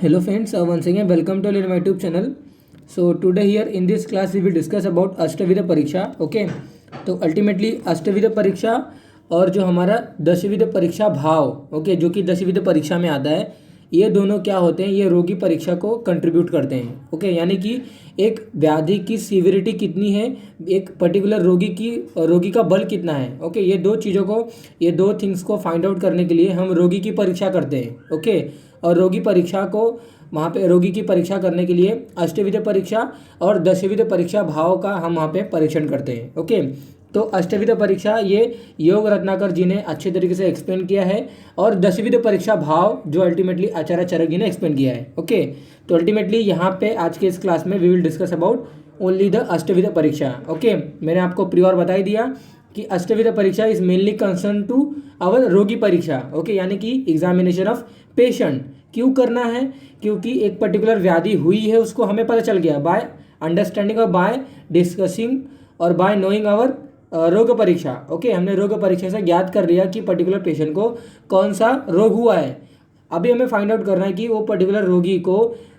Hello friends, once again welcome to my YouTube channel. So today here in this class we will discuss about अष्टविध pariksha. Okay तो ultimately अष्टविध परीक्षा और जो हमारा दशविध परीक्षा भाव ओके जो कि दशविध परीक्षा में आता है, ये दोनों क्या होते हैं, ये रोगी परीक्षा को कंट्रीब्यूट करते हैं. ओके यानी कि एक व्याधि की सीवियरिटी कितनी है, एक पर्टिकुलर रोगी का बल कितना है. ओके ये दो चीज़ों को, ये दो थिंग्स को फाइंड आउट करने के लिए हम रोगी की परीक्षा करते हैं. ओके और रोगी परीक्षा को वहाँ पे रोगी की परीक्षा करने के लिए अष्टविध परीक्षा और दशविध परीक्षा भाव का हम वहाँ पे परीक्षण करते हैं. ओके तो अष्टविध परीक्षा ये योग रत्नाकर जी ने अच्छे तरीके से एक्सप्लेन किया है और दशविध परीक्षा भाव जो अल्टीमेटली आचार्य चरक जी ने एक्सप्लेन किया है. ओके तो अल्टीमेटली यहाँ पे आज के इस क्लास में we will discuss about only the ashtavidha pariksha. Okay मैंने आपको प्रियोर बता ही दिया कि अष्टविध परीक्षा is mainly concern to our रोगी परीक्षा. ओके यानी कि एग्जामिनेशन ऑफ पेशेंट. क्यों करना है? क्योंकि एक पर्टिकुलर व्याधि हुई है, उसको हमें पता चल गया बाय अंडरस्टैंडिंग और बाय डिस्कसिंग और बाय नोइंग आवर रोग परीक्षा. ओके हमने रोग परीक्षा से ज्ञात कर लिया कि पर्टिकुलर पेशेंट को कौन सा रोग हुआ है. अभी हमें फाइंड आउट करना है कि वो पर्टिकुलर रोगी को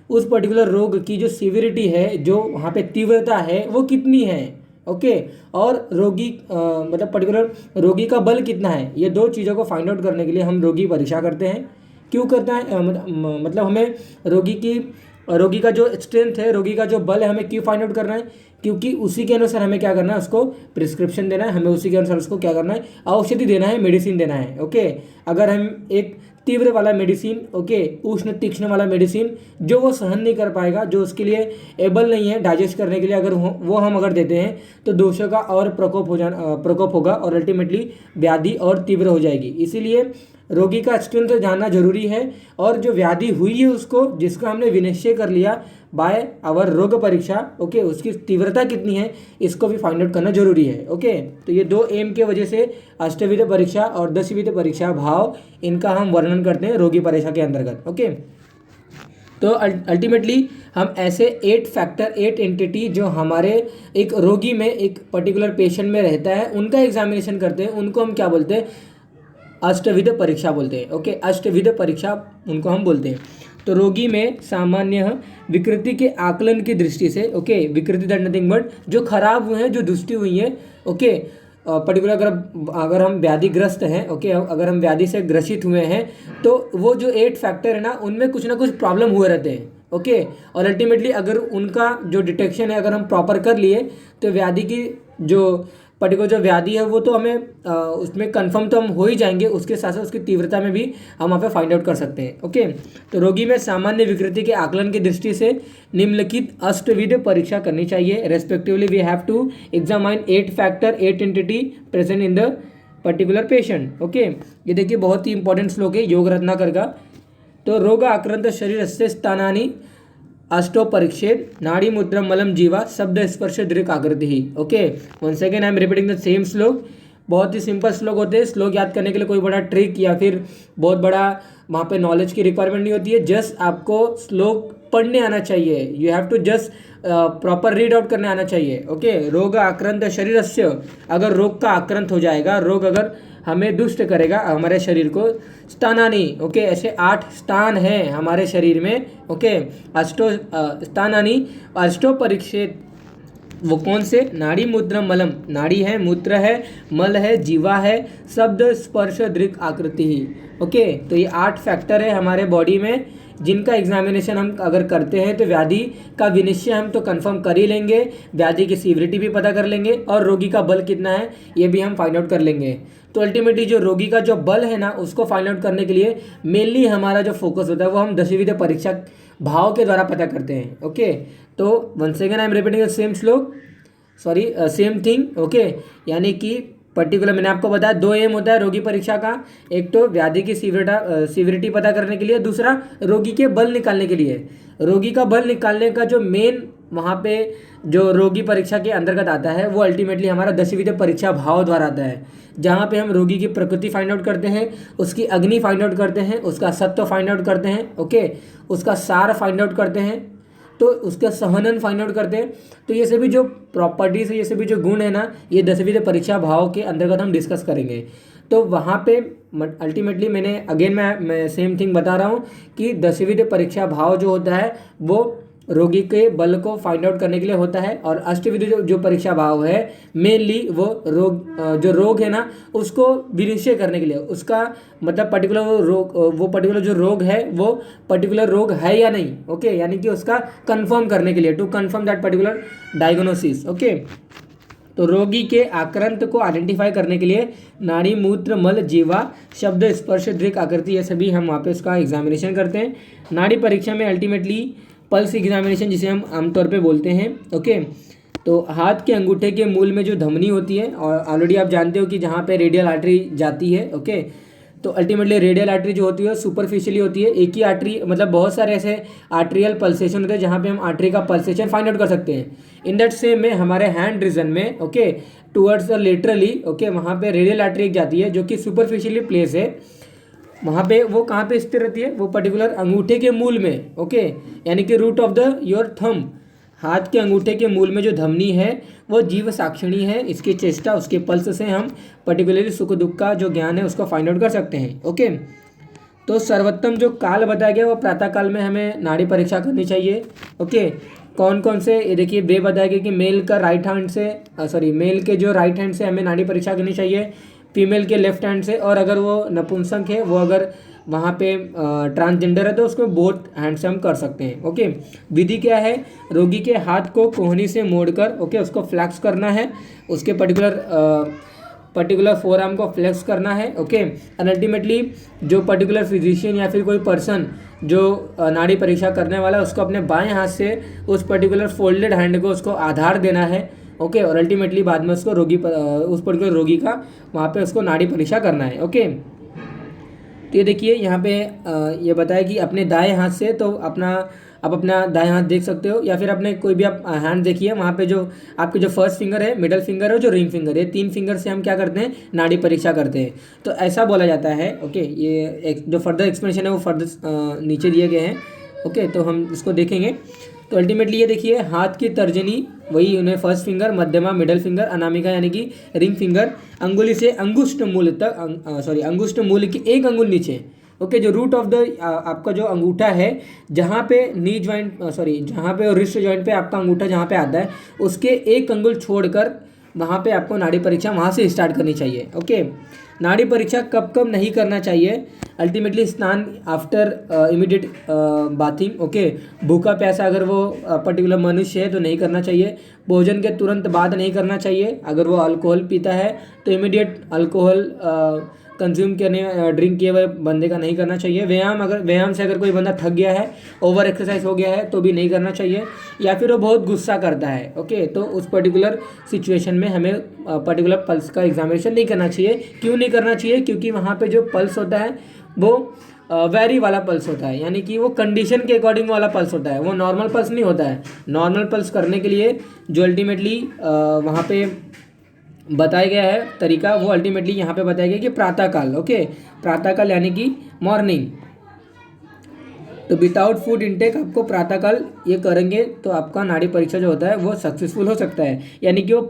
उस पर्टिकुलर रोग की जो सीवियरिटी है, जो वहाँ पे तीव्रता है, वो कितनी है. ओके और रोगी मतलब पर्टिकुलर रोगी का बल कितना है. ये दो चीज़ों को फाइंड आउट करने के लिए हम रोगी परीक्षा करते हैं. क्यों करता है मतलब हमें रोगी का जो स्ट्रेंथ है, रोगी का जो बल है, हमें क्यों फाइंड आउट करना है? क्योंकि उसी के अनुसार हमें क्या करना है, उसको प्रिस्क्रिप्शन देना है, हमें उसी के अनुसार उसको क्या करना है, औषधि देना है, मेडिसिन देना है. ओके अगर हम एक तीव्र वाला मेडिसिन, ओके उष्ण तीक्ष्ण वाला मेडिसिन जो वो सहन नहीं कर पाएगा, जो उसके लिए एबल नहीं है डाइजेस्ट करने के लिए, अगर वो हम अगर देते हैं तो दोषों का और प्रकोप होगा और अल्टीमेटली व्याधि और तीव्र हो जाएगी. इसीलिए रोगी का स्ट्रेंथ जानना जरूरी है और जो व्याधि हुई है उसको, जिसका हमने विनिश्चय कर लिया बाय आवर रोग परीक्षा, ओके उसकी तीव्रता कितनी है, इसको भी फाइंड आउट करना जरूरी है. ओके तो ये दो एम के वजह से अष्टविध परीक्षा और दशविध परीक्षा भाव, इनका हम वर्णन करते हैं रोगी परीक्षा के अंतर्गत. ओके तो अल्टीमेटली हम ऐसे 8 एंटिटी जो हमारे एक रोगी में, एक पर्टिकुलर पेशेंट में रहता है, उनका एग्जामिनेशन करते हैं. उनको हम क्या बोलते हैं? अष्टविध परीक्षा बोलते हैं. ओके अष्टविध परीक्षा उनको हम बोलते हैं. तो रोगी में सामान्य विकृति के आकलन की दृष्टि से, ओके विकृति दैट नथिंग बट जो खराब हुए हैं, जो दुष्टि हुई है, ओके पर्टिकुलर अगर हम व्याधिग्रस्त हैं, ओके अगर हम व्याधि से ग्रसित हुए हैं, तो वो जो 8 फैक्टर है ना, उनमें कुछ ना कुछ प्रॉब्लम हुए रहते हैं. ओके और अल्टीमेटली अगर उनका जो डिटेक्शन है अगर हम प्रॉपर कर लिए तो व्याधि की जो पर्टिकुलर जो व्याधि है वो तो हमें उसमें कंफर्म तो हम हो ही जाएंगे, उसके साथ साथ उसकी तीव्रता में भी हम वहाँ पे फाइंड आउट कर सकते हैं. ओके तो रोगी में सामान्य विकृति के आकलन की दृष्टि से निम्नलिखित अष्टविध परीक्षा करनी चाहिए. Respectively we have to examine 8 factor, 8 entity present in the particular patient. Okay ये देखिए बहुत ही इंपॉर्टेंट श्लोक है योग रत्नाकर का. तो रोग आक्रांत शरीर से स्थानानि अष्टो परीक्षेद नाड़ी मुद्रा मलम जीवा शब्द स्पर्श दृक आकृति ही. Okay one second I am repeating the same shloka. बहुत ही सिंपल श्लोक होते हैं. श्लोक याद करने के लिए कोई बड़ा ट्रिक या फिर बहुत बड़ा वहाँ पे नॉलेज की रिक्वायरमेंट नहीं होती है. जस्ट आपको श्लोक पढ़ने आना चाहिए. You have to just proper read out करने आना चाहिए. ओके रोग आक्रांत शरीर से, अगर रोग का आक्रांत हो जाएगा, रोग अगर हमें दुष्ट करेगा हमारे शरीर को, स्थानानी, ओके ऐसे 8 स्थान हैं हमारे शरीर में. ओके अष्टो स्थानानी अष्टो परीक्षित. वो कौन से? नाड़ी मुद्रा मलम, नाड़ी है, मूत्र है, मल है, जीवा है, शब्द स्पर्श दृक आकृति ही. ओके तो ये 8 फैक्टर है हमारे बॉडी में, जिनका एग्जामिनेशन हम अगर करते हैं तो व्याधि का विनिश्चय हम तो कंफर्म कर ही लेंगे, व्याधि की सीवियरिटी भी पता कर लेंगे और रोगी का बल कितना है ये भी हम फाइंड आउट कर लेंगे. तो अल्टीमेटली जो रोगी का जो बल है ना, उसको फाइंड आउट करने के लिए मेनली हमारा जो फोकस होता है वो हम दशविध परीक्षा भाव के द्वारा पता करते हैं. ओके तो once again I am repeating the same श्लोक, सॉरी सेम थिंग. ओके यानी कि पर्टिकुलर मैंने आपको बताया 2 एम होता है रोगी परीक्षा का. एक तो व्याधि की सीवियरिटी पता करने के लिए, दूसरा रोगी के बल निकालने के लिए. रोगी का बल निकालने का जो मेन वहाँ पे जो रोगी परीक्षा के अंतर्गत आता है वो अल्टीमेटली हमारा दशविध परीक्षा भाव द्वारा आता है, जहाँ पे हम रोगी की प्रकृति फाइंड आउट करते हैं, उसकी अग्नि फाइंड आउट करते हैं, उसका सत्व फाइंड आउट करते हैं, ओके उसका सार फाइंड आउट करते हैं, तो उसका सहनन फाइंड आउट करते हैं. तो ये सभी जो प्रॉपर्टीज है, ये सभी जो गुण है ना, ये दशविध परीक्षा भाव के अंतर्गत हम डिस्कस करेंगे. तो वहाँ पे अल्टीमेटली मैं सेम थिंग बता रहा हूँ कि दशविध परीक्षा भाव जो होता है वो रोगी के बल को फाइंड आउट करने के लिए होता है, और अष्टविध जो परीक्षा भाव है मेनली वो जो रोग है ना उसको विनिश्चय करने के लिए, उसका मतलब पर्टिकुलर जो रोग है वो पर्टिकुलर रोग है या नहीं, ओके, यानी कि उसका कंफर्म करने के लिए, to confirm that particular diagnosis, okay. तो रोगी के आक्रांत को आइडेंटिफाई करने के लिए नाड़ी, मूत्र, मल, जीवा, शब्द, स्पर्श, दृक, आकृति, ये सभी हम वहाँ पे उसका एग्जामिनेशन करते हैं। नाड़ी परीक्षा में अल्टीमेटली पल्स एग्जामिनेशन जिसे हम आमतौर पे बोलते हैं, ओके। तो हाथ के अंगूठे के मूल में जो धमनी होती है, और ऑलरेडी आप जानते हो कि जहाँ पे रेडियल आर्टरी जाती है, ओके, तो अल्टीमेटली रेडियल आर्टरी जो होती है सुपरफिशियली होती है। एक ही आर्टरी, मतलब बहुत सारे ऐसे आर्ट्रियल पल्सेशन होते हैं जहाँ पे हम आर्टरी का पल्सेशन फाइंड आउट कर सकते हैं। इन दैट सेम में हमारे हैंड रीजन में, okay, towards the laterally, okay, वहाँ पे रेडियल आर्टरी एक जाती है जो कि सुपरफिशियली प्लेस है। वहाँ पे वो कहाँ पे स्थिर रहती है, वो पर्टिकुलर अंगूठे के मूल में, ओके, यानी कि root of the your thumb, हाथ के अंगूठे के मूल में जो धमनी है वो जीव साक्षिणी है। इसकी चेष्टा, उसके पल्स से हम पर्टिकुलरली सुख दुख का जो ज्ञान है उसको फाइंड आउट कर सकते हैं, ओके। तो सर्वोत्तम जो काल बताया गया वो प्रातः काल में हमें नाड़ी परीक्षा करनी चाहिए, ओके। कौन कौन से, ये देखिए वे बताया गया कि मेल का राइट हैंड से मेल के जो राइट हैंड से हमें नाड़ी परीक्षा करनी चाहिए, फीमेल के लेफ्ट हैंड से, और अगर वो नपुंसक है, वो अगर वहाँ पे ट्रांसजेंडर है तो उसको बोथ हैंड से हम कर सकते हैं, ओके। विधि क्या है, रोगी के हाथ को कोहनी से मोड़कर, ओके, उसको फ्लैक्स करना है, उसके पर्टिकुलर फोर आर्म को फ्लेक्स करना है, ओके। एंड अल्टीमेटली जो पर्टिकुलर फिजिशियन या फिर कोई पर्सन जो नाड़ी परीक्षा करने वाला है उसको अपने बाएं हाथ से उस पर्टिकुलर फोल्डेड हैंड को उसको आधार देना है, ओके, और अल्टीमेटली बाद में उसको उस पर्टिकुलर रोगी का वहाँ पे उसको नाड़ी परीक्षा करना है, ओके। तो ये देखिए यहाँ पे ये बताया कि अपने दाएं हाथ से, तो आप अपना दाएं हाथ देख सकते हो, या फिर अपने कोई भी आप हैंड देखिए, वहाँ पे जो आपके जो फर्स्ट फिंगर है, मिडल फिंगर है, जो रिंग फिंगर है, 3 फिंगर से हम क्या करते हैं, नाड़ी परीक्षा करते हैं। तो ऐसा बोला जाता है, ओके। ये जो फर्दर एक्सप्लेनेशन है वो फर्दर नीचे दिए गए हैं, ओके, तो हम इसको देखेंगे। तो अल्टीमेटली ये देखिए हाथ की तर्जनी, वही उन्हें फर्स्ट फिंगर, मध्यमा, मिडल फिंगर, अनामिका यानी कि रिंग फिंगर, अंगुली से अंगुष्ठ मूल तक, अंगुष्ठ मूल की एक अंगुल नीचे, ओके, जो रूट ऑफ द आपका जो अंगूठा है, जहाँ पे नी ज्वाइंट जहाँ पे रिस्ट ज्वाइंट पे आपका अंगूठा जहाँ पे आता है, उसके एक अंगुल छोड़कर वहाँ पे आपको नाड़ी परीक्षा वहाँ से स्टार्ट करनी चाहिए, ओके। नाड़ी परीक्षा कब कब नहीं करना चाहिए, अल्टीमेटली स्नान आफ्टर इमीडिएट बाथिंग, ओके। भूखा प्यासा अगर वो पर्टिकुलर मनुष्य है तो नहीं करना चाहिए। भोजन के तुरंत बाद नहीं करना चाहिए। अगर वो अल्कोहल पीता है तो इमीडिएट अल्कोहल कंज्यूम करने ड्रिंक किए हुए बंदे का नहीं करना चाहिए। व्यायाम से अगर कोई बंदा थक गया है, ओवर एक्सरसाइज हो गया है तो भी नहीं करना चाहिए, या फिर वो बहुत गुस्सा करता है, ओके, तो उस पर्टिकुलर सिचुएशन में हमें पर्टिकुलर पल्स का एग्जामिनेशन नहीं करना चाहिए। क्यों नहीं करना चाहिए, क्योंकि वहाँ पे जो पल्स होता है वो वेरी वाला पल्स होता है, यानी कि वो कंडीशन के अकॉर्डिंग वाला पल्स होता है, वो नॉर्मल पल्स नहीं होता है। नॉर्मल पल्स करने के लिए जो अल्टीमेटली वहाँ पे बताया गया है तरीका, वो अल्टीमेटली यहाँ पे बताया गया कि प्रातःकाल, ओके, प्रातःकाल यानी कि मॉर्निंग। तो विदाउट फूड इंटेक आपको प्रातःकाल ये करेंगे तो आपका नाड़ी परीक्षा जो होता है वो सक्सेसफुल हो सकता है, यानी कि वो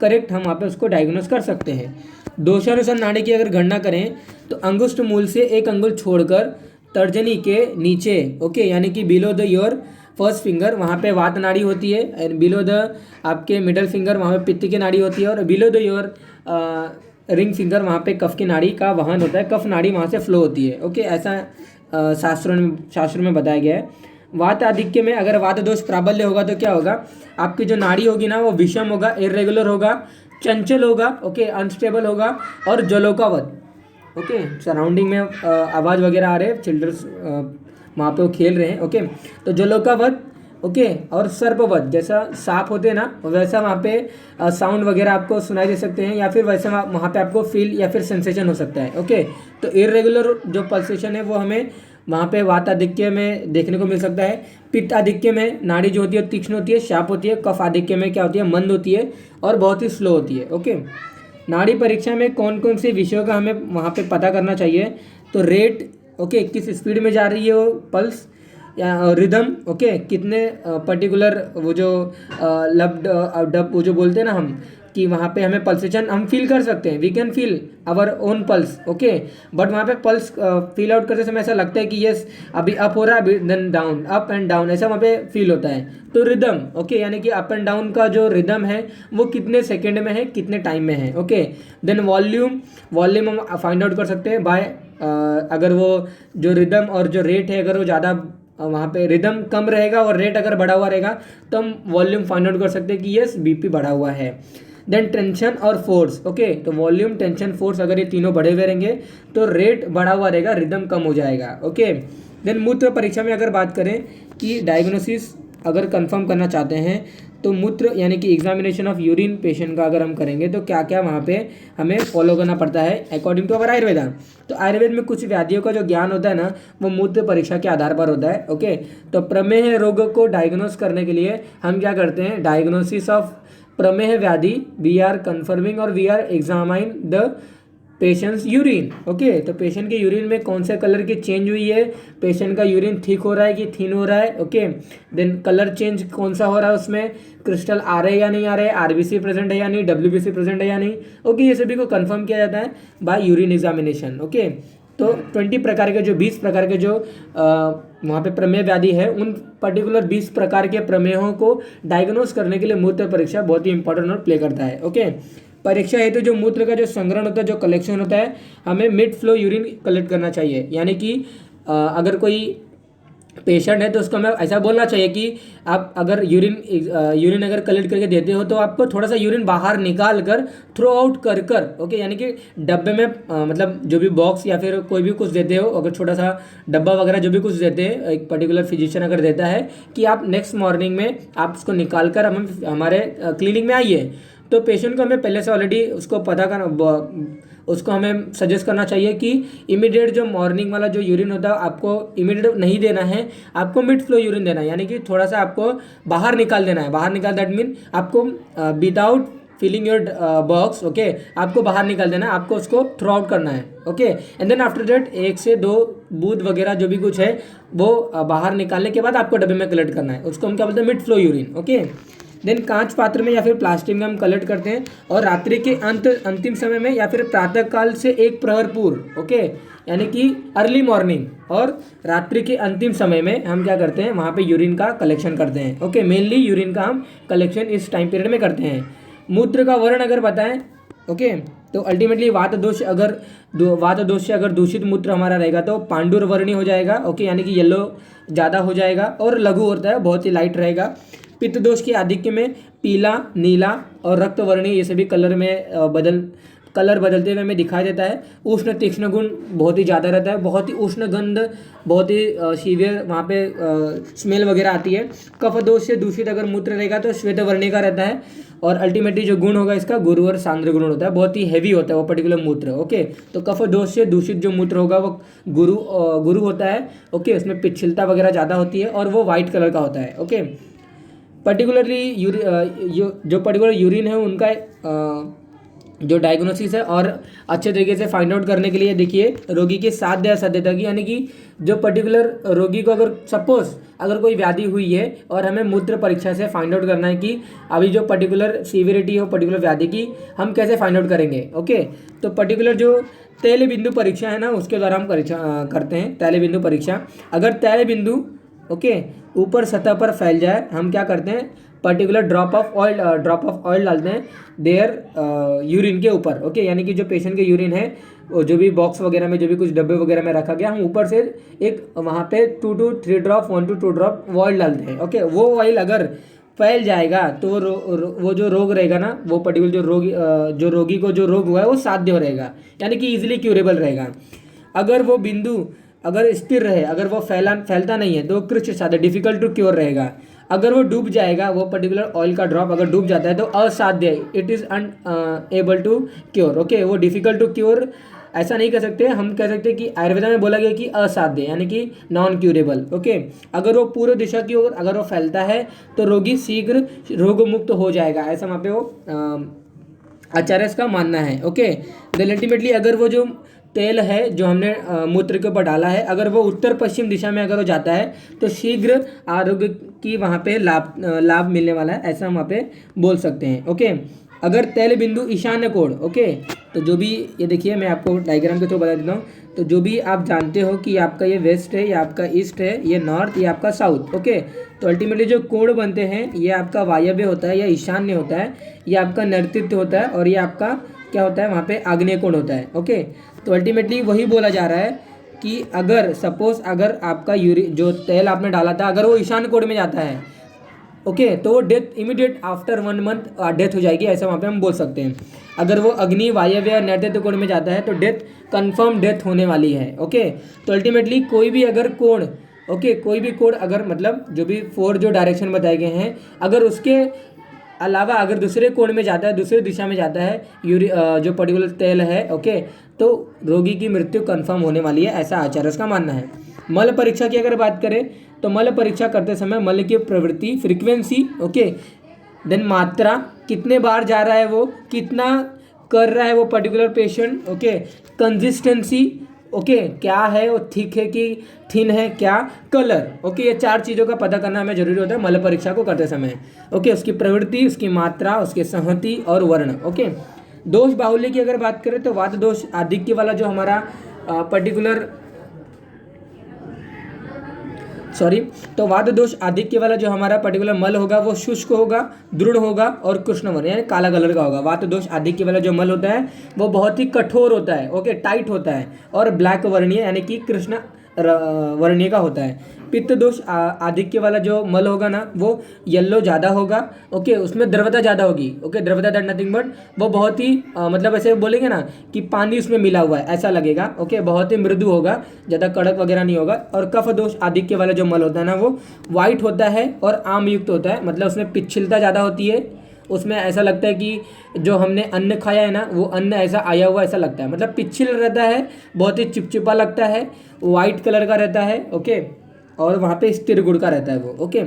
करेक्ट हम वहाँ पे उसको डायग्नोस कर सकते हैं। दोषानुसार नाड़ी की अगर गणना करें तो अंगुष्ठ मूल से एक अंगुल छोड़कर तर्जनी के नीचे, ओके, यानी कि below the your first finger, वहाँ पे वात नाड़ी होती है, एंड बिलो द आपके मिडल फिंगर, वहाँ पे पित्त की नाड़ी होती है, और below the your ring finger, वहाँ पे कफ की नाड़ी का वहन होता है, कफ नाड़ी वहाँ से फ्लो होती है, ओके। ऐसा शास्त्रों में बताया गया है। वात आधिक्य में अगर वात दोष प्राबल्य होगा तो क्या होगा, आपकी जो नाड़ी होगी ना वो विषम होगा, इरेगुलर होगा, चंचल होगा, ओके, अनस्टेबल होगा, और जलोकावत, ओके। सराउंडिंग में आवाज़ वगैरह आ रहे हैं, चिल्ड्रंस वहाँ पे वो खेल रहे हैं, ओके। तो जलोकावत, ओके, और सर्पवत, जैसा सांप होते हैं ना वैसा वहाँ पे साउंड वगैरह आपको सुनाई दे सकते हैं, या फिर वैसे वहाँ पे आपको फील या फिर सेंसेशन हो सकता है, ओके। तो इरेगुलर जो पल्सेशन है वो हमें वहाँ पे वात आधिक्य में देखने को मिल सकता है। पित्त आधिक्य में नाड़ी जो होती है तीक्ष्ण होती है, शार्प होती है। कफ आधिक्य में क्या होती है, मंद होती है और बहुत ही स्लो होती है, ओके। नाड़ी परीक्षा में कौन कौन से विषयों का हमें वहाँ पे पता करना चाहिए, तो रेट, ओके, किस स्पीड में जा रही है वो पल्स, या रिदम, ओके, कितने पर्टिकुलर वो जो लब डब वो जो बोलते हैं ना हम, कि वहाँ पे हमें पल्सेशन हम फील कर सकते हैं, we can feel our own pulse, okay. But वहाँ पे पल्स फील आउट करते समय ऐसा लगता है कि यस अभी अप हो रहा है, अभी then down, up and down, ऐसा वहाँ पे फील होता है। तो रिदम, ओके, यानी कि अप एंड डाउन का जो रिदम है वो कितने सेकेंड में है, कितने टाइम में है, ओके। देन वॉल्यूम हम फाइंड आउट कर सकते हैं बाय अगर वो जो रिदम और जो रेट है अगर वो ज़्यादा वहाँ पे रिदम कम रहेगा और रेट अगर बढ़ा हुआ रहेगा तो हम वॉल्यूम फाइंड आउट कर सकते हैं कि यस बीपी बढ़ा हुआ है। देन टेंशन और फोर्स, ओके, तो वॉल्यूम, टेंशन, फोर्स अगर ये तीनों बढ़े हुए रहेंगे तो रेट बढ़ा हुआ रहेगा, रिदम कम हो जाएगा, ओके। देन मूत्र परीक्षा में अगर बात करें कि डायग्नोसिस अगर कंफर्म करना चाहते हैं तो मूत्र यानी कि एग्जामिनेशन ऑफ यूरिन पेशेंट का अगर हम करेंगे तो क्या क्या वहाँ पे हमें फॉलो करना पड़ता है अकॉर्डिंग टू अवर आयुर्वेदा। तो आयुर्वेद में कुछ व्याधियों का जो ज्ञान होता है ना वो मूत्र परीक्षा के आधार पर होता है, ओके। तो प्रमेह रोग को डायग्नोस करने के लिए हम क्या करते हैं, डायग्नोसिस ऑफ प्रमेह व्याधि वी आर कन्फर्मिंग और we are examine the patients urine, okay. तो पेशेंट के यूरिन में कौन से कलर की चेंज हुई है, पेशेंट का यूरिन थिक हो रहा है कि थिन हो रहा है, ओके। देन कलर चेंज कौन सा हो रहा है, उसमें क्रिस्टल आ रहे हैं या नहीं आ रहे, आरबीसी प्रेजेंट है या नहीं, डब्ल्यूबीसी प्रेजेंट है या नहीं, ओके। ये सभी को कंफर्म किया जाता है बाय यूरिन एग्जामिनेशन, ओके। तो 20 प्रकार के जो 20 प्रकार के जो वहाँ पे प्रमेय व्याधि है उन पर्टिकुलर 20 प्रकार के प्रमेयों को डायग्नोस करने के लिए मूत्र परीक्षा बहुत ही इंपॉर्टेंट रोल प्ले करता है, ओके। परीक्षा हेतु जो मूत्र का जो संग्रहण होता है, जो कलेक्शन होता है, हमें मिड फ्लो यूरिन कलेक्ट करना चाहिए। यानी कि अगर कोई पेशेंट है तो उसको हमें ऐसा बोलना चाहिए कि आप अगर यूरिन अगर कलेक्ट करके देते हो तो आपको थोड़ा सा यूरिन बाहर निकाल कर थ्रो आउट कर कर, ओके। यानी कि डब्बे में मतलब जो भी बॉक्स या फिर कोई भी कुछ देते हो, अगर छोटा सा डब्बा वगैरह जो भी कुछ देते हैं, एक पर्टिकुलर फिजिशियन अगर देता है कि आप नेक्स्ट मॉर्निंग में आप उसको निकाल कर हम हमारे क्लिनिक में आइए, तो पेशेंट को हमें पहले से ऑलरेडी उसको पता करना, उसको हमें सजेस्ट करना चाहिए कि इमीडिएट जो मॉर्निंग वाला जो यूरिन होता है आपको इमीडिएट नहीं देना है, आपको मिड फ्लो यूरिन देना है। यानी कि थोड़ा सा आपको बाहर निकाल देना है, बाहर निकाल दैट मीन आपको without filling your box, okay, आपको बाहर निकाल देना है, आपको उसको थ्रो आउट करना है, ओके। एंड देन आफ्टर दैट 1 से 2 बूंद वगैरह जो भी कुछ है वो बाहर निकालने के बाद आपको डब्बे में कलेक्ट करना है, उसको हम क्या बोलते हैं, mid flow urine, okay. Then कांच पात्र में या फिर प्लास्टिक में हम कलेक्ट करते हैं और रात्रि के अंतिम समय में या फिर प्रातः काल से 1 प्रहर पूर्व, ओके, यानी कि अर्ली मॉर्निंग और रात्रि के अंतिम समय में हम क्या करते हैं, वहाँ पे यूरिन का कलेक्शन करते हैं, ओके। मेनली यूरिन का हम कलेक्शन इस टाइम पीरियड में करते हैं। मूत्र का वर्ण अगर बताएं, ओके, तो अल्टीमेटली वात दोष से अगर दूषित मूत्र हमारा रहेगा तो पांडुर वर्णी हो जाएगा, ओके, यानी कि येलो ज़्यादा हो जाएगा और लघु होता है, बहुत ही लाइट रहेगा। पित्त दोष के आधिक्य में पीला, नीला और रक्तवर्णीय ये सभी कलर बदलते हुए हमें दिखाई देता है। उष्ण तीक्ष्ण गुण बहुत ही ज़्यादा रहता है, बहुत ही उष्ण गंध, बहुत ही सीवियर वहाँ पे स्मेल वगैरह आती है। कफ दोष से दूषित अगर मूत्र रहेगा तो श्वेत वर्णीय का रहता है और अल्टीमेटली जो गुण होगा इसका गुरु और सांद्र गुण होता है, बहुत ही हैवी होता है वो पर्टिकुलर मूत्र, ओके। तो कफ दोष से दूषित जो मूत्र होगा वो गुरु होता है, ओके, उसमें पिच्छिलता वगैरह ज़्यादा होती है और वो वाइट कलर का होता है, ओके। पर्टिकुलरली जो पर्टिकुलर यूरिन है उनका जो डायग्नोसिस है और अच्छे तरीके से फाइंड आउट करने के लिए देखिए रोगी के साध्य असाध्यता की, यानी कि जो पर्टिकुलर रोगी को अगर सपोज अगर कोई व्याधि हुई है और हमें मूत्र परीक्षा से फाइंड आउट करना है कि अभी जो पर्टिकुलर सीवियरिटी हो पर्टिकुलर व्याधि की हम कैसे फाइंड आउट करेंगे, ओके। तो पर्टिकुलर जो तैल बिंदु परीक्षा है ना उसके द्वारा हम परीक्षा करते हैं, तैल बिंदु परीक्षा। अगर तैल बिंदु, ओके, ऊपर सतह पर फैल जाए हम क्या करते हैं, पर्टिकुलर ड्रॉप ऑफ ऑयल डालते हैं देयर यूरिन के ऊपर, ओके। यानी कि जो पेशेंट के यूरिन है जो भी बॉक्स वगैरह में जो भी कुछ डब्बे वगैरह में रखा गया हम ऊपर से एक वहाँ पे 2 to 3 drop 1 to 2 drop oil डालते हैं, ओके। वो ऑयल अगर फैल जाएगा तो वो जो रोग रहेगा ना वो पर्टिकुलर जो रोगी को जो रोग हुआ है वो साध्य रहेगा, यानी कि इजीली क्यूरेबल रहेगा। अगर वो बिंदु अगर स्थिर रहे, अगर वो फैलता नहीं है तो कृच्छ साध्य डिफिकल्ट टू क्योर रहेगा। अगर वो डूब जाएगा, वो पर्टिकुलर ऑयल का ड्रॉप अगर डूब जाता है तो असाध्य, it is unable to cure, okay. वो डिफिकल्ट टू क्योर ऐसा नहीं कह सकते, हम कह सकते हैं कि आयुर्वेदा में बोला गया कि असाध्य यानी कि नॉन क्यूरेबल, ओके। अगर वो पूर्व दिशा की ओर अगर वो फैलता है तो रोगी शीघ्र रोग मुक्त हो जाएगा, ऐसा वहाँ पे वो आचार्य का मानना है, ओके। देन अल्टीमेटली अगर वो जो तेल है जो हमने मूत्र के ऊपर डाला है अगर वो उत्तर पश्चिम दिशा में अगर वो जाता है तो शीघ्र आरोग्य की वहाँ पे लाभ मिलने वाला है, ऐसा हम वहाँ पे बोल सकते हैं, ओके। अगर तैल बिंदु ईशान्य कोण, ओके, तो जो भी ये देखिए मैं आपको डायग्राम के थ्रू बता देता हूँ। तो जो भी आप जानते हो कि आपका ये वेस्ट है, ये आपका ईस्ट है, ये नॉर्थ, ये आपका साउथ, ओके। तो अल्टीमेटली जो कोण बनते हैं ये आपका वायव्य होता है या ईशान्य होता है, ये आपका नैऋत्य होता है, और ये आपका क्या होता है वहाँ पे आग्नेय कोण होता है, ओके। तो अल्टीमेटली वही बोला जा रहा है कि अगर सपोज अगर आपका जो तेल आपने डाला था अगर वो ईशान्य कोण में जाता है, ओके, तो वो death immediate after 1 month death हो जाएगी, ऐसा वहाँ पे हम बोल सकते हैं। अगर वो अग्नि वायव्य या नैऋत्य कोण में जाता है तो डेथ कंफर्म डेथ होने वाली है, ओके। तो अल्टीमेटली कोई भी अगर कोण, ओके, कोई भी कोण अगर मतलब जो भी 4 जो डायरेक्शन बताए गए हैं, अगर उसके अलावा अगर दूसरे कोण में जाता है, दूसरी दिशा में जाता है जो पर्टिकुलर तेल है, ओके, तो रोगी की मृत्यु कंफर्म होने वाली है, ऐसा आचार्य का मानना है। मल परीक्षा की अगर बात करें तो मल परीक्षा करते समय मल की प्रवृत्ति, फ्रीक्वेंसी, ओके, देन मात्रा, कितने बार जा रहा है वो, कितना कर रहा है वो particular patient, okay, consistency, okay, क्या है वो, थिक है कि थिन है, क्या कलर, ओके, ये 4 चीज़ों का पता करना हमें जरूरी होता है मल परीक्षा को करते समय, ओके। उसकी प्रवृत्ति, उसकी मात्रा, उसकी संहति और वर्ण, ओके। दोष बाहुल्य की अगर बात करें तो वात दोष आधिक्य वाला जो हमारा पर्टिकुलर तो वात दोष आधिक्य वाला जो हमारा पर्टिकुलर मल होगा वो शुष्क होगा, दृढ़ होगा और कृष्ण वर्ण यानी काला कलर का होगा। वात दोष आधिक्य वाला जो मल होता है वो बहुत ही कठोर होता है, ओके, टाइट होता है, और ब्लैक वर्णीय यानी कि कृष्ण वर्णीय का होता है। पित्त दोष आधिक्य वाला जो मल होगा ना वो येलो ज़्यादा होगा, ओके, उसमें द्रवता ज़्यादा होगी, ओके, द्रवता दैट नथिंग बट वो बहुत ही मतलब ऐसे बोलेंगे ना कि पानी उसमें मिला हुआ है ऐसा लगेगा, ओके, बहुत ही मृदु होगा, ज़्यादा कड़क वगैरह नहीं होगा। और कफ दोष आधिक्य वाला जो मल होता है ना वो वाइट होता है और आम युक्त होता है, मतलब उसमें पिच्छलता ज़्यादा होती है, उसमें ऐसा लगता है कि जो हमने अन्न खाया है ना वो अन्न ऐसा आया हुआ ऐसा लगता है, मतलब पिच्छल रहता है, बहुत ही चिपचिपा लगता है, वाइट कलर का रहता है, ओके, और वहाँ पे स्थिर गुण का रहता है वो, ओके।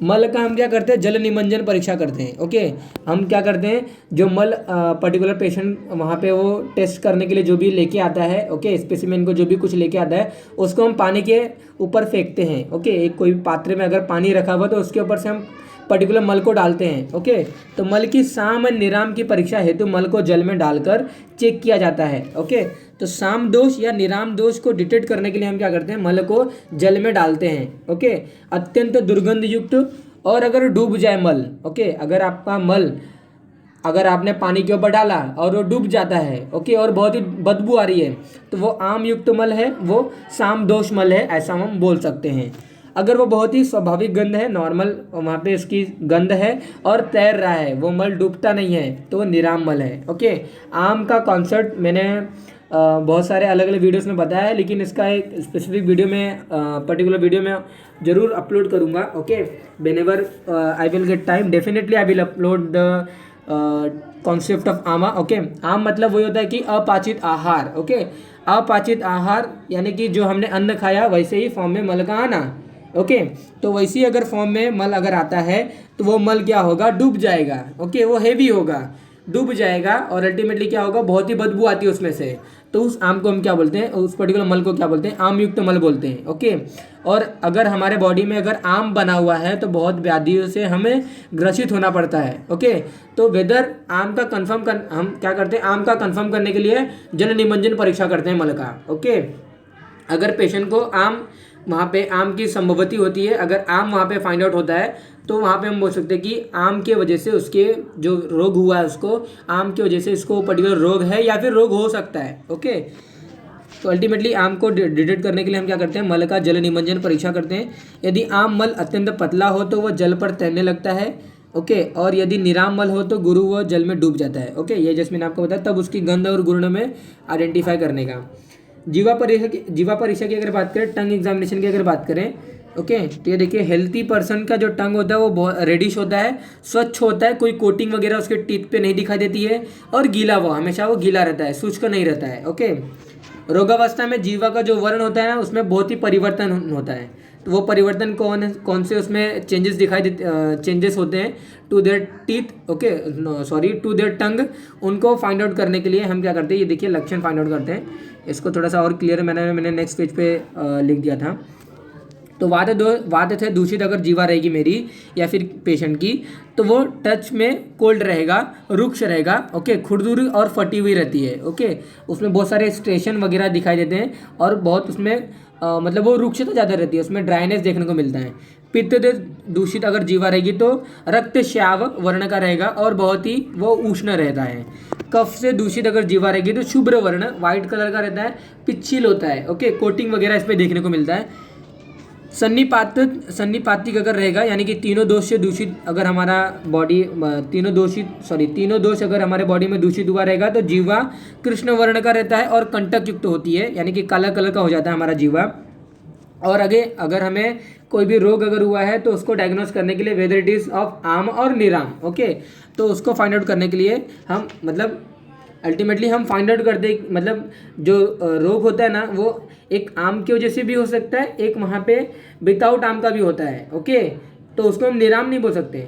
मल का हम क्या करते हैं, जल निमंजन परीक्षा करते हैं, ओके। हम क्या करते हैं, जो मल पर्टिकुलर पेशेंट वहाँ पे वो टेस्ट करने के लिए जो भी लेके आता है, ओके, स्पेसिमेन को जो भी कुछ लेके आता है उसको हम पानी के ऊपर फेंकते हैं, ओके। एक कोई पात्र में अगर पानी रखा हुआ तो उसके ऊपर से हम पर्टिकुलर मल को डालते हैं, ओके। तो मल की साम निराम की परीक्षा हेतु मल को जल में डालकर चेक किया जाता है, ओके। तो साम दोष या निराम दोष को डिटेक्ट करने के लिए हम क्या करते हैं, मल को जल में डालते हैं, ओके। अत्यंत दुर्गंध युक्त, और अगर डूब जाए मल, ओके, अगर आपका मल अगर आपने पानी के ऊपर डाला और वो डूब जाता है, ओके, और बहुत ही बदबू आ रही है तो वो आम युक्त मल है, वो साम दोष मल है, ऐसा हम बोल सकते हैं। अगर वो बहुत ही स्वाभाविक गंध है, नॉर्मल वहाँ पे उसकी गंध है और तैर रहा है, वो मल डूबता नहीं है, तो वो निराम मल है, ओके। आम का कॉन्सेप्ट मैंने बहुत सारे अलग अलग वीडियोस में बताया है, लेकिन इसका एक स्पेसिफिक वीडियो में पर्टिकुलर वीडियो में ज़रूर अपलोड करूँगा, okay. Whenever I will get time definitely I will upload the concept of आमा, ओके। आम मतलब वही होता है कि अपाचित आहार, ओके। अपाचित आहार यानी कि जो हमने अन्न खाया वैसे ही फॉर्म में मल का आना, ओके। तो वैसे ही अगर फॉर्म में मल अगर आता है तो वो मल क्या होगा, डूब जाएगा, ओके, वो हेवी होगा, डूब जाएगा, और अल्टीमेटली क्या होगा, बहुत ही बदबू आती है उसमें से, तो उस आम को हम क्या बोलते हैं, उस पर्टिकुलर मल को क्या बोलते हैं, आम युक्त मल बोलते हैं, ओके। और अगर हमारे बॉडी में अगर आम बना हुआ है तो बहुत व्याधियों से हमें ग्रसित होना पड़ता है, ओके। तो वेदर आम का हम क्या करते हैं, आम का कंफर्म करने के लिए जल निमंजन परीक्षा करते हैं मल का, ओके। अगर पेशेंट को वहाँ पे आम की संभवती होती है, अगर आम वहाँ पे फाइंड आउट होता है तो वहाँ पे हम बोल सकते हैं कि आम के वजह से उसके जो रोग हुआ है उसको आम की वजह से इसको पर्टिकुलर रोग है या फिर रोग हो सकता है, ओके। तो अल्टीमेटली आम को डिटेक्ट करने के लिए हम क्या करते हैं, मल का जल निमंजन परीक्षा करते हैं। यदि आम मल अत्यंत पतला हो तो वह जल पर तैरने लगता है, ओके, और यदि निराम मल हो तो गुरु वह जल में डूब जाता है, ओके। ये जैसे मैंने आपको बताया, तब उसकी गंध और गुण में आइडेंटिफाई करने का। जीवा परीक्षा की अगर बात करें, टंग एग्जामिनेशन की अगर बात करें, ओके, तो ये देखिए हेल्थी पर्सन का जो टंग होता है वो बहुत रेडिश होता है, स्वच्छ होता है, कोई कोटिंग वगैरह उसके टीथ पे नहीं दिखाई देती है, और गीला वो हमेशा वो गीला रहता है, शुष्क नहीं रहता है, ओके। रोगावस्था में जीवा का जो वर्ण होता है ना उसमें बहुत ही परिवर्तन होता है, तो वो परिवर्तन कौन से उसमें चेंजेस होते हैं to their teeth, okay, sorry to their tongue, उनको फाइंड आउट करने के लिए हम क्या करते हैं, ये देखिए लक्षण फाइंड आउट करते हैं। इसको थोड़ा सा और क्लियर मैंने नेक्स्ट पेज पे लिख दिया था। तो वात थे दूषित अगर जीवा रहेगी मेरी या फिर पेशेंट की, तो वो टच में कोल्ड रहेगा, रुक्ष रहेगा, ओके, खुरदुरी और फटी हुई रहती है, ओके, उसमें बहुत सारे स्ट्रेशन वगैरह दिखाई देते हैं और बहुत उसमें मतलब वो रुक्षता ज़्यादा रहती है, उसमें ड्राइनेस देखने को मिलता है। पित्त से दूषित अगर जीवा रहेगी तो रक्त श्याव वर्ण का रहेगा और बहुत ही वो उष्ण रहता है। कफ से दूषित अगर जीवा रहेगी तो शुभ्र वर्ण व्हाइट कलर का रहता है, पिच्छिल होता है, ओके, कोटिंग वगैरह इस पर देखने को मिलता है। सन्निपातिक अगर रहेगा यानी कि तीनों दोष से दूषित अगर हमारा बॉडी तीनों दोष अगर हमारे बॉडी में दूषित हुआ रहेगा तो जीवा कृष्ण वर्ण का रहता है और कंटक युक्त होती है, यानी कि काला कलर का हो जाता है हमारा जीवा। और आगे अगर हमें कोई भी रोग अगर हुआ है तो उसको डायग्नोस करने के लिए वेदर इट इज ऑफ आम और निराम, ओके, तो उसको फाइंड आउट करने के लिए हम मतलब अल्टीमेटली हम फाइंड आउट करते मतलब जो रोग होता है ना वो एक आम की वजह से भी हो सकता है, एक वहाँ पे विदाउट आम का भी होता है, ओके, तो उसको हम निराम नहीं बोल सकते।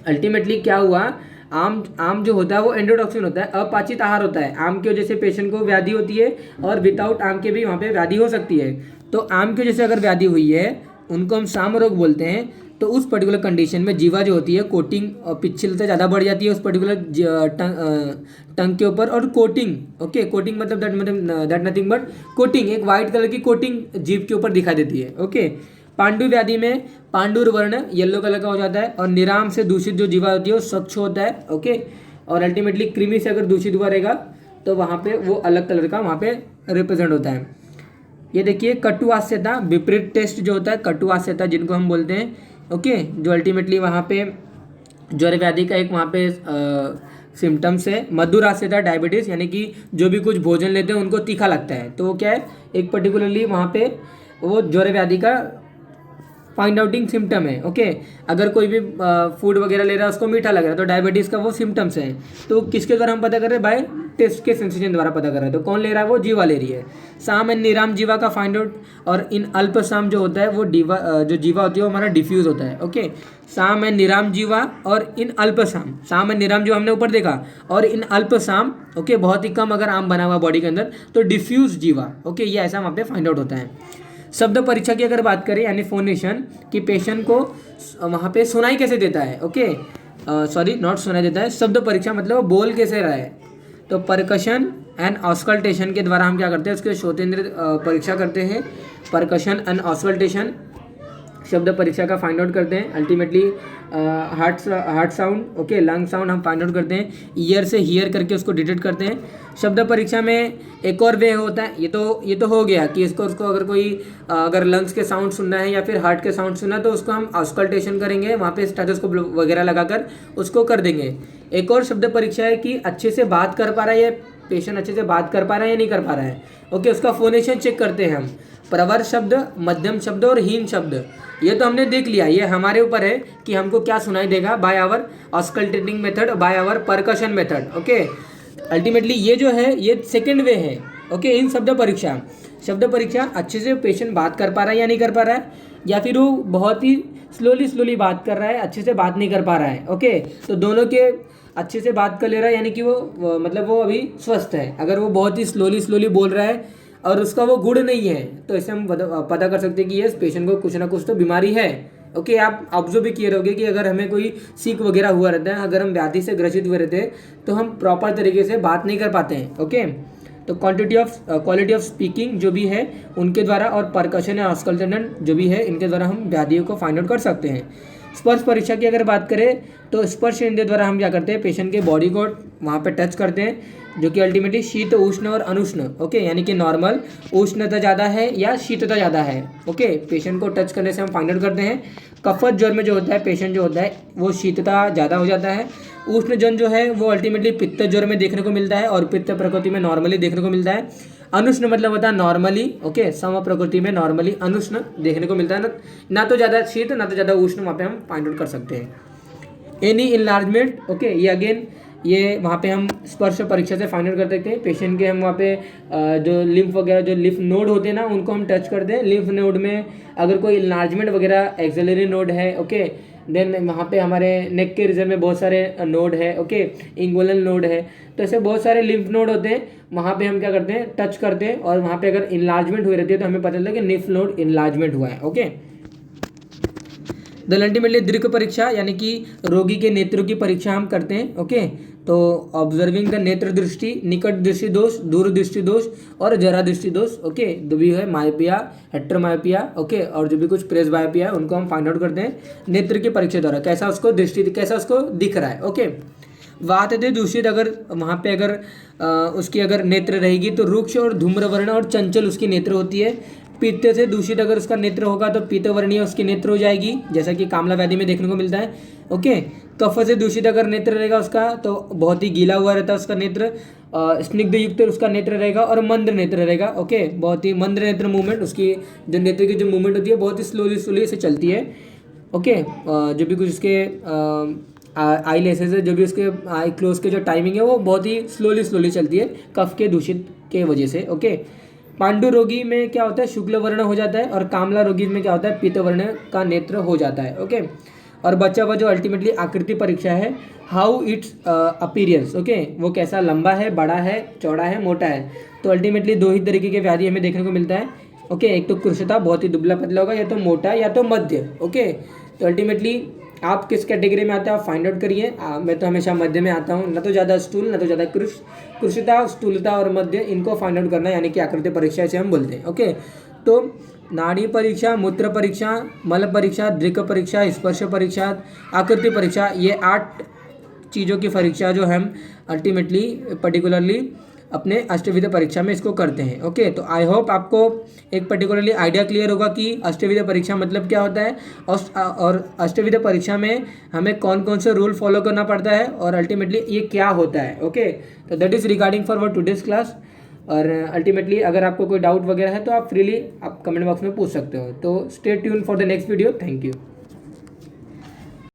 अल्टीमेटली क्या हुआ, आम जो होता है वो एंडोटॉक्सिन होता है, अपाचित आहार होता है, आम की वजह से पेशेंट को व्याधि होती है और विदाउट आम के भी वहाँ पे व्याधि हो सकती है। तो आम की वजह से अगर व्याधि हुई है उनको हम साम रोग बोलते हैं। तो उस पर्टिकुलर कंडीशन में जीवा जो होती है कोटिंग और पिच्छलता ज़्यादा बढ़ जाती है उस पर्टिकुलर टंग के ऊपर, और कोटिंग, ओके, कोटिंग मतलब दैट नथिंग बट कोटिंग, एक वाइट कलर की कोटिंग जीभ के ऊपर दिखाई देती है, ओके। पांडु व्याधि में पांडुर वर्ण येलो कलर का हो जाता है और निराम से दूषित जो जीवा होती है वो स्वच्छ होता है, ओके, और अल्टीमेटली कृमि से अगर दूषित हुआ रहेगा तो वहाँ पे वो अलग कलर का वहाँ पे रिप्रेजेंट होता है। ये देखिए कटुआस्यता, विपरीत टेस्ट जो होता है कटुआस्यता जिनको हम बोलते हैं, ओके, जो अल्टीमेटली वहाँ पे ज्वर व्याधि का एक वहाँ पे सिम्टम्स है। मधुरास्यता डायबिटीज़, यानी कि जो भी कुछ भोजन लेते हैं उनको तीखा लगता है, तो वो क्या है एक पर्टिकुलरली वहाँ पे वो ज्वर व्याधि का फाइंड आउटिंग सिम्टम है, ओके। अगर कोई भी फूड वगैरह ले रहा है उसको मीठा लग रहा है तो डायबिटीज़ का वो सिम्टम्स हैं। तो किसके द्वारा हम पता कर रहे हैं, बाय टेस्ट के सेंसेशन द्वारा पता कर रहे हैं। तो कौन ले रहा है, वो जीवा ले रही है। साम एंड निराम जीवा का फाइंड आउट, और इन अल्पसाम जो होता है वो जो जीवा होती है वो हमारा डिफ्यूज होता है, ओके। साम एंड निराम जीवा और इन अल्पसाम, साम एंड निराम जो हमने ऊपर देखा, और इन अल्पसाम, ओके, बहुत ही कम अगर आम बना हुआ बॉडी के अंदर तो डिफ्यूज जीवा, ओके, ये ऐसा वहाँ पे फाइंड आउट होता है। शब्द परीक्षा की अगर बात करें यानी फोनेशन कि पेशेंट को वहाँ पे सुनाई कैसे देता है, ओके, सॉरी नॉट सुनाई देता है, शब्द परीक्षा मतलब वो बोल कैसे रहा है। तो परकशन एंड ऑस्कल्टेशन के द्वारा हम क्या करते हैं उसके श्रोतेंद्र परीक्षा करते हैं। परकशन एंड ऑस्कल्टेशन शब्द परीक्षा का फाइंड आउट करते हैं। Ultimately heart sound, okay, lung sound हम फाइंड आउट करते हैं, ईयर से हियर करके उसको डिटेक्ट करते हैं। शब्द परीक्षा में एक और वे होता है, ये तो हो गया कि उसको अगर कोई अगर लंग्स के साउंड सुनना है या फिर हार्ट के साउंड सुनना है तो उसको हम ऑस्कल्टेशन करेंगे, वहाँ पे स्टेथोस्कोप वगैरह लगाकर उसको कर देंगे। एक और शब्द परीक्षा है कि अच्छे से बात कर पा रहा है, ये पेशेंट अच्छे से बात कर पा रहा है या नहीं कर पा रहा है, ओके, उसका फोनेशन चेक करते हैं हम। प्रवर शब्द, मध्यम शब्द और हीन शब्द, ये तो हमने देख लिया, ये हमारे ऊपर है कि हमको क्या सुनाई देगा by our auscultating method, by our percussion method, okay. Ultimately ये जो है ये सेकेंड वे है, ओके, इन शब्द परीक्षा अच्छे से पेशेंट बात कर पा रहा है या नहीं कर पा रहा है, या फिर वो बहुत ही स्लोली बात कर रहा है, अच्छे से बात नहीं कर पा रहा है, ओके। तो दोनों के अच्छे से बात कर ले रहा है यानी कि वो मतलब वो अभी स्वस्थ है। अगर वो बहुत ही स्लोली बोल रहा है और उसका वो गुण नहीं है तो इससे हम पता कर सकते हैं कि ये पेशेंट को कुछ ना कुछ तो बीमारी है, ओके। आप ऑब्जर्व भी किए रहोगे कि अगर हमें कोई सीक वगैरह हुआ रहता है, अगर हम व्याधि से ग्रसित हुए रहते हैं तो हम प्रॉपर तरीके से बात नहीं कर पाते हैं, ओके। तो क्वालिटी ऑफ स्पीकिंग जो भी है उनके द्वारा और परकशन या ऑस्कल्टेशन जो भी है इनके द्वारा हम व्याधियों को फाइंड आउट कर सकते हैं। स्पर्श परीक्षा की अगर बात करें तो स्पर्श इंद्रिय द्वारा हम क्या करते हैं, पेशेंट के बॉडी को वहाँ पे टच करते हैं, जो कि अल्टीमेटली शीत, उष्ण और अनुष्ण, ओके, यानी कि नॉर्मल, उष्णता ज़्यादा है या शीतता ज़्यादा है, ओके। पेशेंट को टच करने से हम फाइंड आउट करते हैं। कफत ज्वर में जो होता है पेशेंट जो होता है वो शीतता ज़्यादा हो जाता है। उष्ण जन जो है वो अल्टीमेटली पित्त ज्वर में देखने को मिलता है और पित्त प्रकृति में नॉर्मली देखने को मिलता है। अनुष्ण मतलब होता है नॉर्मली, ओके, सम प्रकृति में नॉर्मली अनुष्ण देखने को मिलता है, ना तो ज़्यादा शीत ना तो ज़्यादा उष्ण वहाँ पे हम फाइंड आउट कर सकते हैं। एनी इनलार्जमेंट, ओके, ये अगेन ये वहाँ पे हम स्पर्श परीक्षा से फाइंड आउट कर सकते हैं। पेशेंट के हम वहाँ पे जो लिम्फ वगैरह जो लिम्फ नोड होते हैं ना उनको हम टच करते हैं। लिम्फ नोड में अगर कोई इनलार्जमेंट वगैरह एक्सिलरी नोड है, ओके, देन वहाँ पे हमारे नेक के रीजन में बहुत सारे नोड है, ओके, इंगुलल नोड है। तो ऐसे बहुत सारे लिम्फ नोड होते हैं, वहाँ पे हम क्या करते हैं, टच करते हैं, और वहाँ पे अगर इनलार्जमेंट हुई रहती है तो हमें पता चलता है कि निम्फ नोड इनलार्जमेंट हुआ है, ओके। देन अल्टीमेटली दृक् परीक्षा यानी कि रोगी के नेत्रों की परीक्षा हम करते हैं, ओके। तो ऑब्जर्विंग द नेत्र दृष्टि, निकट दृष्टि दोष, दूर दृष्टि दोष और जरा दृष्टि दोष, ओके। जो भी है मायोपिया, हेट्रोमायोपिया, ओके, और जो भी कुछ प्रेसबायोपिया है उनको हम फाइंड आउट करते हैं नेत्र की परीक्षा द्वारा, कैसा उसको दृष्टि, कैसा उसको दिख रहा है, ओके। बात है दूषित, अगर वहाँ पे अगर उसकी अगर नेत्र रहेगी तो रुक्ष और धूम्रवर्ण और चंचल उसकी नेत्र होती है। पीत्त से दूषित अगर उसका नेत्र होगा तो पीतवर्णीय उसकी नेत्र हो जाएगी, जैसा कि कामला व्याधि में देखने को मिलता है, ओके। कफ से दूषित अगर नेत्र रहेगा उसका तो बहुत ही गीला हुआ रहता है उसका नेत्र, स्निग्ध युक्त उसका नेत्र रहेगा और मंद नेत्र रहेगा, ओके। बहुत ही मंद नेत्र मूवमेंट, उसकी जो नेत्र की जो मूवमेंट होती है बहुत ही स्लोली से चलती है, ओके। जो भी कुछ उसके आई लेसेस है, जो भी उसके आई क्लोज के जो टाइमिंग है वो बहुत ही स्लोली चलती है कफ के दूषित के वजह से, ओके। पांडु रोगी में क्या होता है, शुक्ल वर्ण हो जाता है, और कामला रोगी में क्या होता है, पीत वर्ण का नेत्र हो जाता है, ओके। और बच्चा हुआ जो अल्टीमेटली आकृति परीक्षा है, हाउ इट्स अपीरियंस, ओके, वो कैसा लंबा है, बड़ा है, चौड़ा है, मोटा है। तो अल्टीमेटली दो ही तरीके के व्याधि हमें देखने को मिलता है, ओके। एक तो कृशता बहुत ही दुबला पतला होगा, या तो मोटा या तो मध्य, ओके। तो अल्टीमेटली आप किस कैटेगरी में आते हैं आप फाइंड आउट करिए। मैं तो हमेशा मध्य में आता हूँ, ना तो ज़्यादा स्थूल ना तो ज़्यादा कृशता, स्थूलता और मध्य, इनको फाइंड आउट करना, यानी कि आकृति परीक्षा इसे हम बोलते हैं, ओके। तो नाड़ी परीक्षा, मूत्र परीक्षा, मल परीक्षा, दृक् परीक्षा, स्पर्श परीक्षा, आकृति परीक्षा, ये 8 चीज़ों की परीक्षा जो हम अल्टीमेटली पर्टिकुलरली अपने अष्टविध परीक्षा में इसको करते हैं, ओके। तो आई होप आपको एक पर्टिकुलरली आइडिया क्लियर होगा कि अष्टविध परीक्षा मतलब क्या होता है, और अष्टविध परीक्षा में हमें कौन कौन से रूल फॉलो करना पड़ता है, और अल्टीमेटली ये क्या होता है, ओके। तो that is regarding for our today's class. और अल्टीमेटली अगर आपको कोई डाउट वगैरह है तो आप फ्रीली आप कमेंट बॉक्स में पूछ सकते हो। तो stay tune for the next video. Thank you.